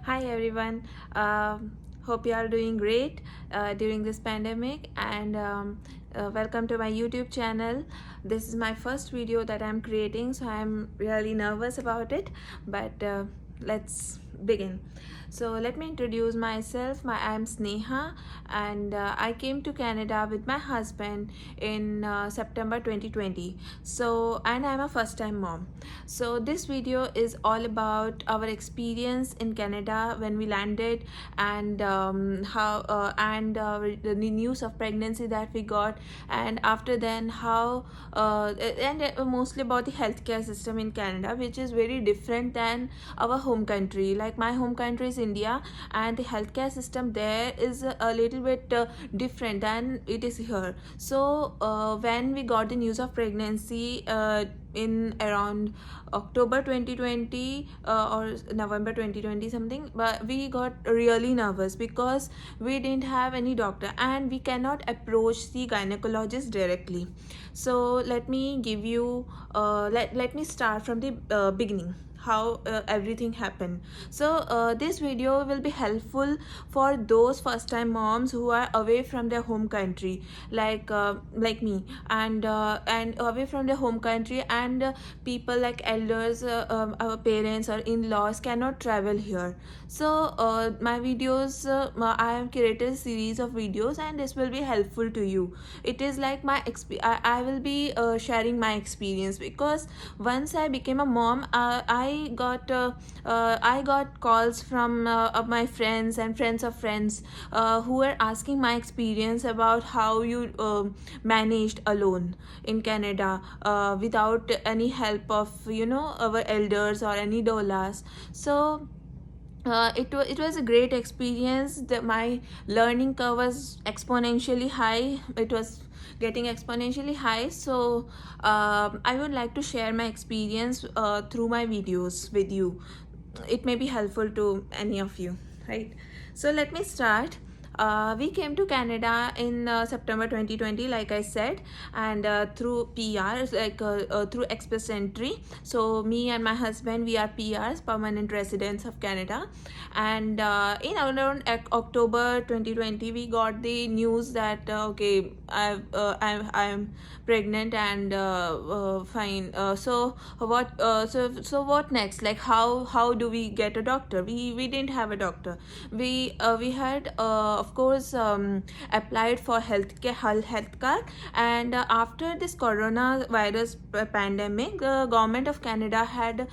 Hi everyone. Hope you are doing great during this pandemic, and welcome to my YouTube channel. This is my first video that I'm creating, so I'm really nervous about it, but let's begin. So let me introduce myself. I'm Sneha, and I came to Canada with my husband in September 2020. So, and I'm a first-time mom. So this video is all about our experience in Canada when we landed, and how the news of pregnancy that we got, and after then how mostly about the healthcare system in Canada, which is very different than our home country. Like my home country is India, and the healthcare system there is a little bit different than it is here. So when we got the news of pregnancy in around October 2020 or November 2020 something, but we got really nervous because we didn't have any doctor and we cannot approach the gynecologist directly. So let me give you let me start from the beginning, how everything happened. So this video will be helpful for those first time moms who are away from their home country, like me, and away from their home country, and people like elders, our parents or in-laws cannot travel here. So my videos, I have created a series of videos, and this will be helpful to you. It is like I will be sharing my experience, because once I became a mom, I got calls from my friends and friends of friends who were asking my experience about how you managed alone in Canada without any help of our elders or any doulas. So it was a great experience. My learning curve was exponentially high. It was getting exponentially high. So I would like to share my experience through my videos with you. It may be helpful to any of you, right? So let me start. We came to Canada in September 2020, like I said, and through PR, through express entry. So me and my husband, we are PRs, permanent residents of Canada, and in around October 2020, we got the news that okay, I'm pregnant, and fine. So what next? Like how do we get a doctor? We didn't have a doctor. We had of course applied for health card, and after this coronavirus pandemic, the government of Canada had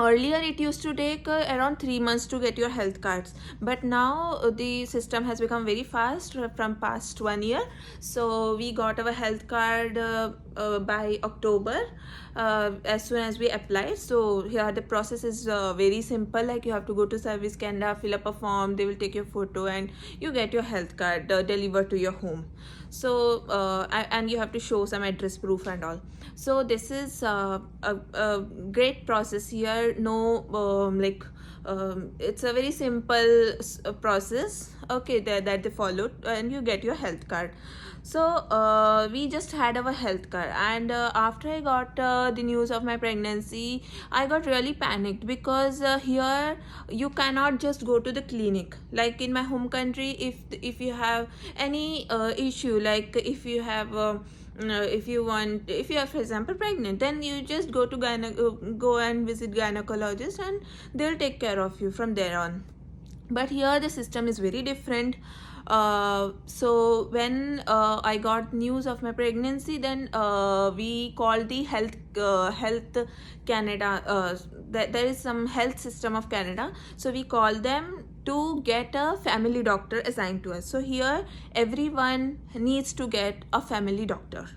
earlier it used to take around 3 months to get your health cards, but now the system has become very fast from past 1 year. So we got our health card by October, as soon as we applied. So here the process is very simple. Like you have to go to Service Canada, fill up a form, they will take your photo, and you get your health card delivered to your home. So and you have to show some address proof and all. So this is a great process here. No it's a very simple process, okay, that they followed, and you get your health card. So we just had our health card, and after I got the news of my pregnancy, I got really panicked, because here you cannot just go to the clinic like in my home country. If you have any issue, like if you have if you are, for example, pregnant, then you just go to go and visit gynecologist, and they'll take care of you from there on. But here the system is very different. So when I got news of my pregnancy, then we called the health Canada. There is some health system of Canada, so we call them to get a family doctor assigned to us. So here everyone needs to get a family doctor,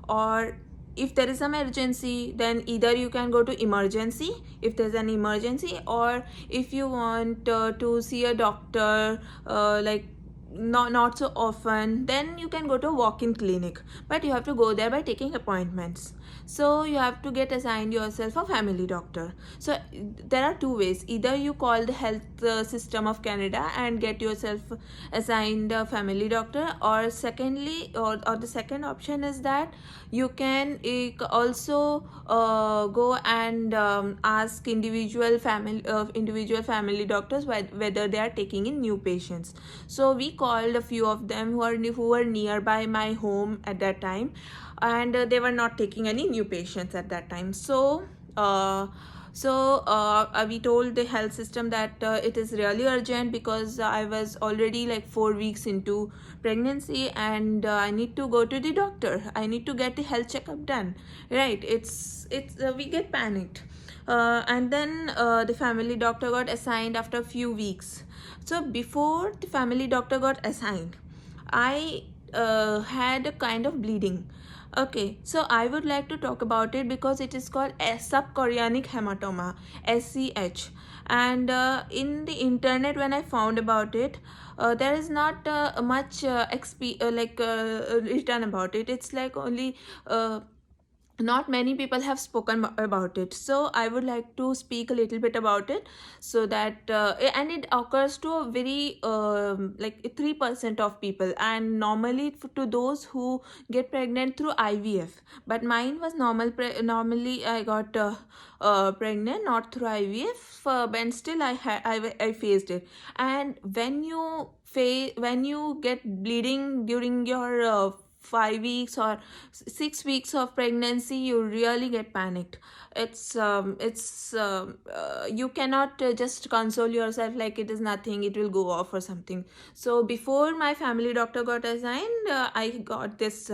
or if there is some emergency, then either you can go to emergency if there's an emergency, or if you want to see a doctor, like not so often, then you can go to a walk-in clinic, but you have to go there by taking appointments. So you have to get assigned yourself a family doctor. So there are two ways: either you call the health system of Canada and get yourself assigned a family doctor, or secondly, or the second option is that you can also go and ask individual family doctors whether they are taking in new patients. So we called a few of them who were nearby my home at that time, and they were not taking any new patients at that time. Uh, we told the health system that it is really urgent, because I was already like 4 weeks into pregnancy, and I need to go to the doctor. I need to get the health checkup done. Right? It's we get panicked. And then the family doctor got assigned after a few weeks. So before the family doctor got assigned, I had a kind of bleeding. Okay, so I would like to talk about it because it is called a subchorionic hematoma, SCH. And in the internet, when I found about it, there is not much written about it. It's like only not many people have spoken about it. So I would like to speak a little bit about it, so that and it occurs to a very like 3% of people, and normally to those who get pregnant through IVF. But mine was normally I got pregnant not through IVF, and still I faced it. And when you get bleeding during your 5 weeks or 6 weeks of pregnancy, you really get panicked. You cannot just console yourself like it is nothing, it will go off or something. So before my family doctor got assigned, I got this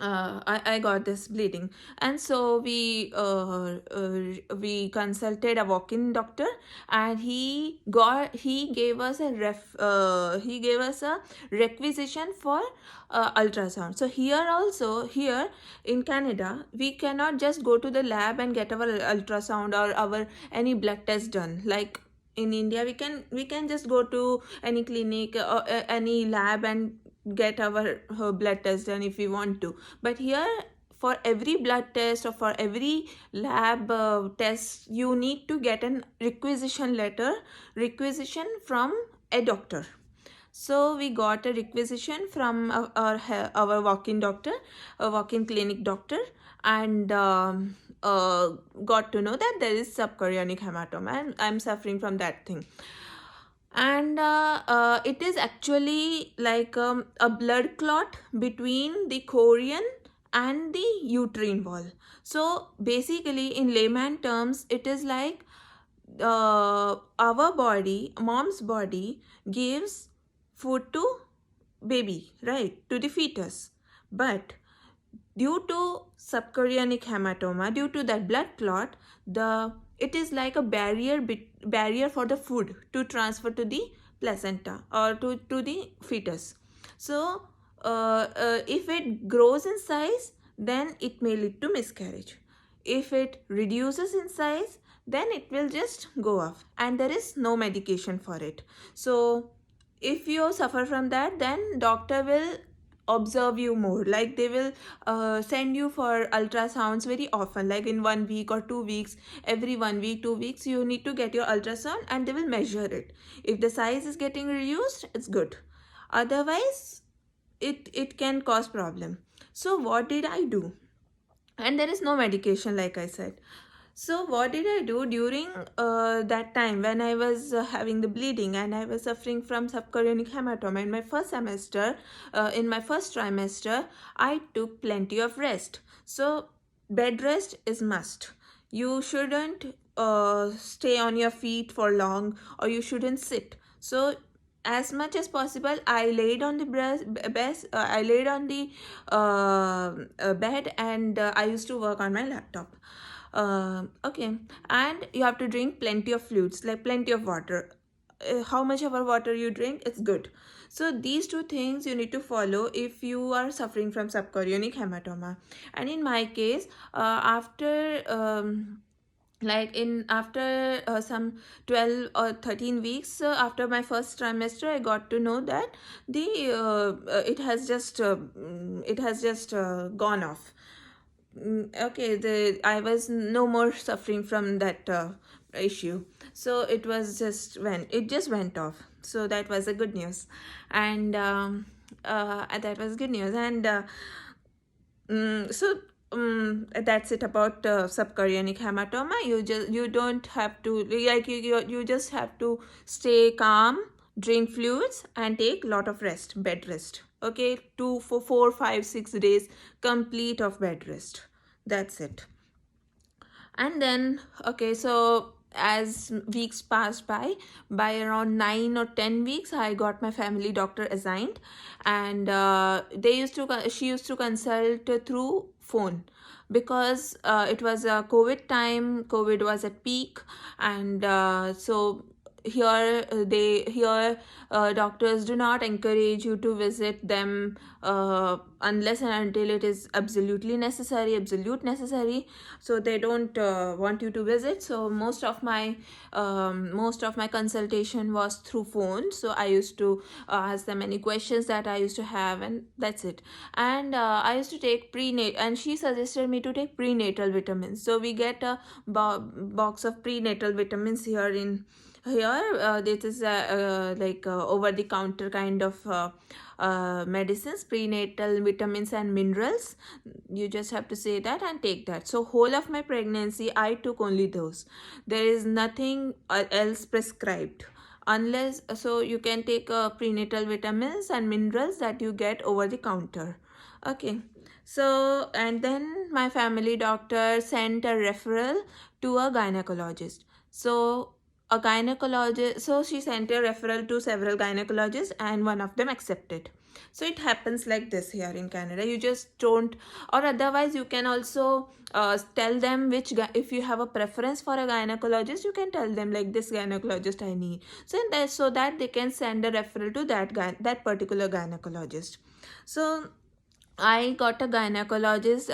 I got this bleeding. And so we consulted a walk-in doctor, and he gave us a requisition for ultrasound. So here in Canada, we cannot just go to the lab and get our ultrasound or our any blood test done. Like in India, we can just go to any clinic or any lab and get our blood test done if we want to. But here, for every blood test or for every lab test, you need to get an requisition from a doctor. So we got a requisition from our walk-in doctor, a walk-in clinic doctor, and got to know that there is subchorionic hematoma, and I'm suffering from that thing. And it is actually like a blood clot between the chorion and the uterine wall. So basically, in layman terms, it is like our body, mom's body, gives food to baby, right, to the fetus. But due to subchorionic hematoma, due to that blood clot, it is like a barrier for the food to transfer to the placenta or to the fetus. So if it grows in size, then it may lead to miscarriage. If it reduces in size, then it will just go off, and there is no medication for it. So if you suffer from that, then doctor will observe you more. Like they will send you for ultrasounds very often, like in 1 week or 2 weeks. Every 1 week, 2 weeks, you need to get your ultrasound, and they will measure it. If the size is getting reduced, it's good. Otherwise, it can cause problem. So what did I do? And there is no medication, like I said. So what did I do during that time when I was having the bleeding and I was suffering from subchorionic hematoma in my first semester? In my first trimester, I took plenty of rest. So bed rest is must. You shouldn't stay on your feet for long, or you shouldn't sit. So as much as possible, I laid on the bed, and I used to work on my laptop. Okay, and you have to drink plenty of fluids, like plenty of water. How much of water you drink, it's good. So these two things you need to follow if you are suffering from subchorionic hematoma. And in my case, after like in after some 12 or 13 weeks after my first trimester, I got to know that the it has just gone off. Okay, the I was no more suffering from that issue. So it just went off. So that was a good news. And that was good news. And so that's it about subchorionic hematoma. You don't have to, like, you just have to stay calm, drink fluids, and take lot of rest, bed rest. Okay, 4, 5, 6 days complete of bed rest. That's it. And then, okay, so as weeks passed by around 9 or 10 weeks, I got my family doctor assigned. And she used to consult through phone, because it was a COVID time. COVID was at peak. And so here doctors do not encourage you to visit them unless and until it is absolute necessary. So they don't want you to visit. So most of my consultation was through phone. So I used to ask them any questions that I used to have, and that's it. And I used to take prenatal, and she suggested me to take prenatal vitamins. So we get a box of prenatal vitamins here. This is like over the counter kind of medicines, prenatal vitamins and minerals. You just have to say that and take that. So whole of my pregnancy I took only those. There is nothing else prescribed, unless, so you can take prenatal vitamins and minerals that you get over the counter. Okay. So, and then my family doctor sent a referral to a gynecologist. So a gynecologist, so she sent a referral to several gynecologists, and one of them accepted. So it happens like this here in Canada. You just don't, or otherwise you can also tell them if you have a preference for a gynecologist, you can tell them like, this gynecologist I need. So that they can send a referral to that particular gynecologist. So I got a gynecologist,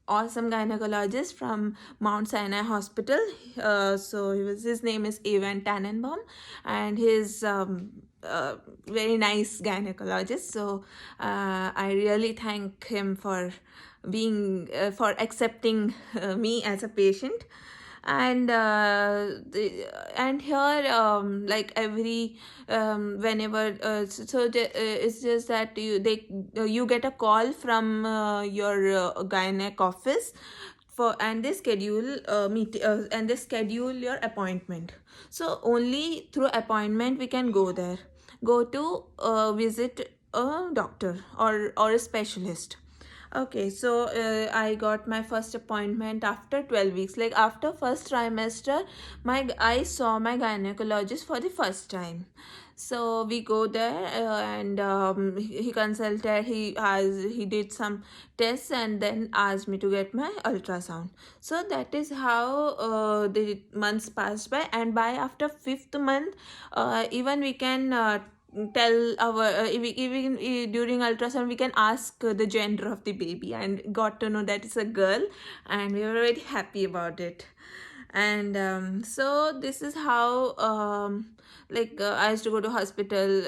awesome gynecologist from Mount Sinai Hospital. So his name is Evan Tannenbaum, and he's very nice gynecologist. So I really thank him for for accepting me as a patient. And and here, like every whenever it's just that you get a call from your gynec office for, and they schedule your appointment. So only through appointment we can go to visit a doctor or a specialist. Okay, so I got my first appointment after 12 weeks. Like after first trimester, I saw my gynecologist for the first time. So we go there, and he consulted. He did some tests and then asked me to get my ultrasound. So that is how the months passed by, and by after fifth month, even we can tell our even during ultrasound we can ask the gender of the baby, and got to know that it's a girl, and we were very happy about it. And so this is how I used to go to hospital.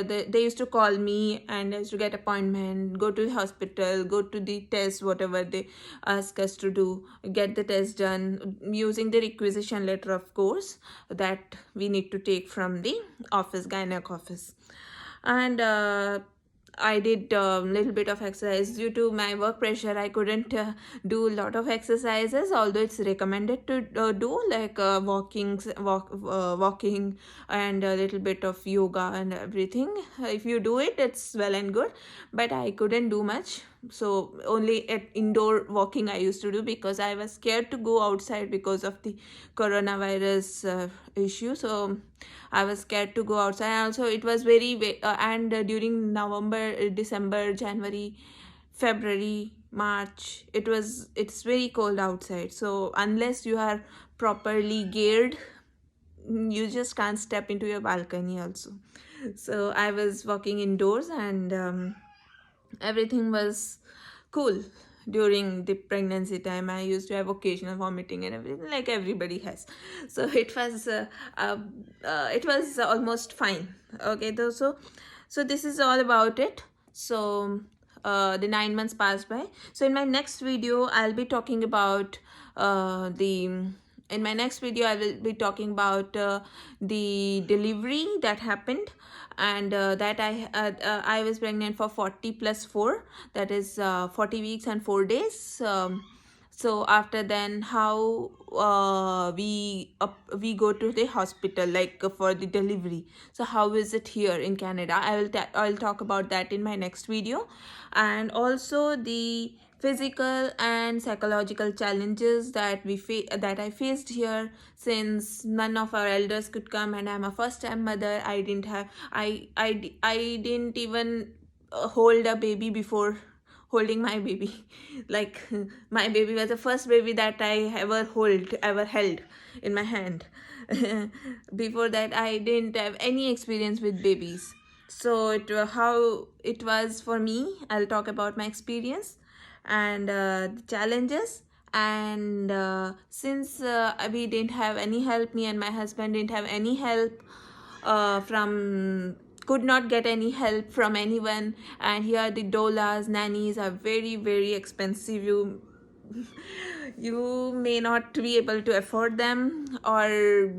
They used to call me, and I used to get appointment, go to the hospital, go to the test, whatever they ask us to do, get the test done using the requisition letter, of course, that we need to take from the office, gynec office. And I did a little bit of exercise. Due to my work pressure, I couldn't do a lot of exercises, although it's recommended to do, like walking and a little bit of yoga and everything. If you do it, it's well and good, but I couldn't do much. So only at indoor walking I used to do, because I was scared to go outside because of the coronavirus issue. So I was scared to go outside. And also it was and during November, December, January, February, March, it's very cold outside. So unless you are properly geared, you just can't step into your balcony also. So I was walking indoors, and everything was cool during the pregnancy time. I used to have occasional vomiting and everything, like everybody has. So uh, it was almost fine. Okay, so this is all about it. So the 9 months passed by. So in my next video I'll be talking about the in my next video I will be talking about the delivery that happened, and that I was pregnant for 40 plus 4, that is 40 weeks and 4 days. So after then, how we go to the hospital, like for the delivery. So how is it here in Canada? I'll talk about that in my next video. And also the physical and psychological challenges that that I faced here, since none of our elders could come and I'm a first time mother. I didn't even hold a baby before holding my baby. Like, my baby was the first baby that I ever held in my hand. Before that I didn't have any experience with babies. So how it was for me, I'll talk about my experience and the challenges. And since we didn't have any help, me and my husband didn't have any help from could not get any help from anyone. And here the doulas, nannies are very, very expensive. You may not be able to afford them, or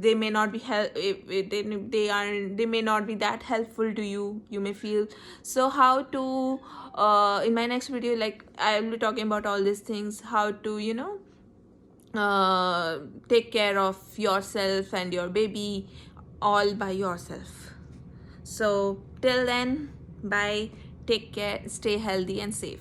they may not be they may not be that helpful to you, you may feel. So how to in my next video, like, I will be talking about all these things, how to take care of yourself and your baby all by yourself. So till then, bye, take care, stay healthy and safe.